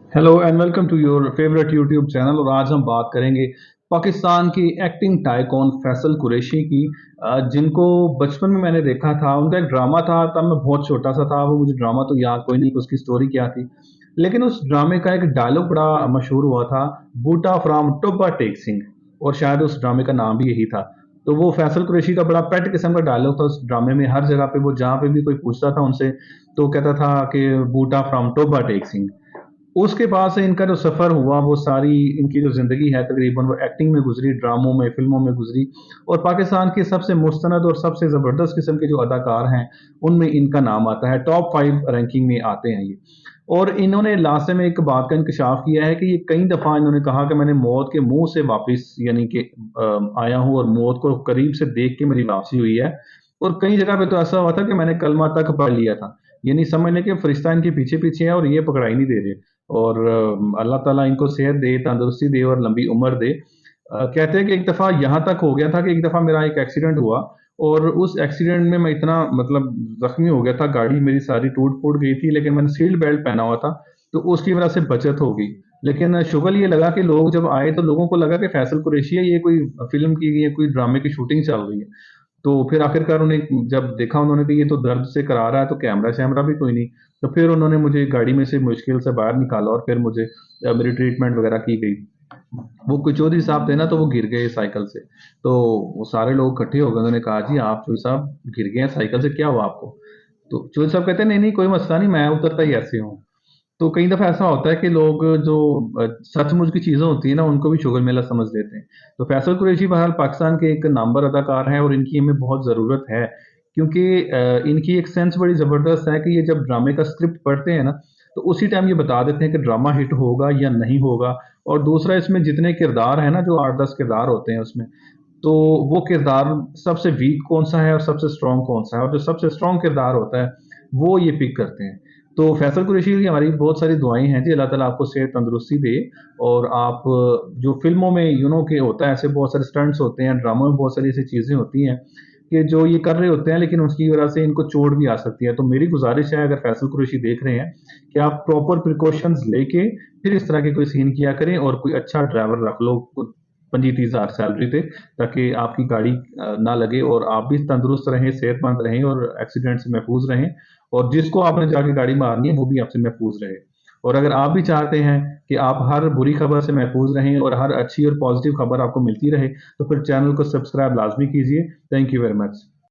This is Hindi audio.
Hello and welcome to your favourite YouTube channel. और आज हम बात करेंगे पाकिस्तान की एक्टिंग टाइकॉन फैसल कुरैशी की, जिनको बचपन में मैंने देखा था। उनका एक ड्रामा था, तब मैं बहुत छोटा सा था। वो मुझे ड्रामा तो याद कोई नहीं कि उसकी स्टोरी क्या थी, लेकिन उस ड्रामे का एक डायलॉग बड़ा मशहूर हुआ था, बूटा फ्रॉम टोबा टेक सिंह। और शायद उस ड्रामे का नाम भी यही था। तो वो फैसल कुरैशी का बड़ा पेट किस्म का डायलॉग था उस ड्रामे में। हर जगह पे वो जहाँ पे भी कोई पूछता था उनसे, तो कहता था कि बूटा फ्रॉम टोबा टेक सिंह। उसके बाद से इनका जो सफ़र हुआ, वो सारी इनकी जो ज़िंदगी है तकरीबन वो एक्टिंग में गुजरी, ड्रामों में, फिल्मों में गुजरी। और पाकिस्तान के सबसे मुस्तनद और सबसे ज़बरदस्त किस्म के जो अदाकार हैं, उनमें इनका नाम आता है। टॉप 5 रैंकिंग में आते हैं ये। और इन्होंने लास्ट में एक बात का इंकशाफ किया है कि ये कई दफ़ा इन्होंने कहा कि मैंने मौत के मुंह से वापस यानी कि आया हूँ और मौत को करीब से देख के मेरी वापसी हुई है। और कई जगह पे तो ऐसा हुआ था कि मैंने कलमा तक पढ़ लिया था। यानी समझ लें कि फरिश्ता इनके पीछे पीछे है और ये पकड़ा ही नहीं दे रहे। और अल्लाह ताला इनको सेहत दे, तंदुरुस्ती दे और लंबी उम्र दे। कहते हैं कि एक दफ़ा यहाँ तक हो गया था कि एक दफ़ा मेरा एक एक्सीडेंट हुआ। और उस एक्सीडेंट में मैं इतना मतलब ज़ख्मी हो गया था, गाड़ी मेरी सारी टूट-फूट गई थी, लेकिन मैंने सीट बेल्ट पहना हुआ था, तो उसकी वज़ह से बचत हो गई। लेकिन शुगर ये लगा कि लोग जब आए तो लोगों को लगा कि फैसल कुरैशी है, ये कोई फ़िल्म की ये कोई ड्रामे की शूटिंग चल रही है। तो फिर आखिरकार उन्हें जब देखा उन्होंने कि ये तो दर्द से करा रहा है, तो कैमरा-शैमरा भी कोई नहीं। तो फिर उन्होंने मुझे गाड़ी में से मुश्किल से बाहर निकाला और फिर मुझे मेरी ट्रीटमेंट वगैरह की गई। वो कोई चौधरी साहब थे ना, तो वो गिर गए साइकिल से। तो वो सारे लोग इकट्ठे हो गए, उन्होंने कहा, जी आप चौधरी साहब गिर गए हैं साइकिल से, क्या हुआ आपको? तो चौधरी साहब कहते हैं, नहीं नहीं कोई मसला नहीं, मैं उतरता ही ऐसे हूँ। तो कई दफ़ा ऐसा होता है कि लोग जो सचमुच की चीज़ें होती हैं ना, उनको भी शुगर मेला समझ लेते हैं। तो फैसल कुरैशी बहरहाल पाकिस्तान के एक नामवर अदाकार हैं और इनकी हमें बहुत ज़रूरत है, क्योंकि इनकी एक सेंस बड़ी ज़बरदस्त है कि ये जब ड्रामे का स्क्रिप्ट पढ़ते हैं ना, तो उसी टाइम ये बता देते हैं कि ड्रामा हिट होगा या नहीं होगा। और दूसरा, इसमें जितने किरदार हैं ना, जो 8-10 किरदार होते हैं उसमें, तो वो किरदार सबसे वीक कौन-सा है और सबसे स्ट्रॉन्ग कौन-सा है, और जो सबसे स्ट्रॉन्ग किरदार होता है, वो ये पिक करते हैं। तो फैसल कुरैशी की हमारी बहुत सारी दुआएँ हैं जी, अल्लाह ताला आपको सेहत तंदुरुस्ती दे। और आप जो फ़िल्मों में के होता है, ऐसे बहुत सारे स्टंट्स होते हैं, ड्रामों में बहुत सारी ऐसी चीज़ें होती हैं कि जो ये कर रहे होते हैं, लेकिन उसकी वजह से इनको चोट भी आ सकती है। तो मेरी गुज़ारिश है, अगर फैसल कुरैशी देख रहे हैं, कि आप प्रॉपर प्रिकॉशंस लेके फिर इस तरह के कोई सीन किया करें और कोई अच्छा ड्राइवर रख लो, 25-30 हज़ार सैलरी पे, ताकि आपकी गाड़ी ना लगे और आप भी तंदुरुस्त रहें, सेहतमंद रहें और एक्सीडेंट से महफूज रहें। और जिसको आपने जाके गाड़ी मारनी है, वो भी आपसे महफूज रहे। और अगर आप भी चाहते हैं कि आप हर बुरी खबर से महफूज रहें और हर अच्छी और पॉजिटिव खबर आपको मिलती रहे, तो फिर चैनल को सब्सक्राइब लाजमी कीजिए। Thank you very much.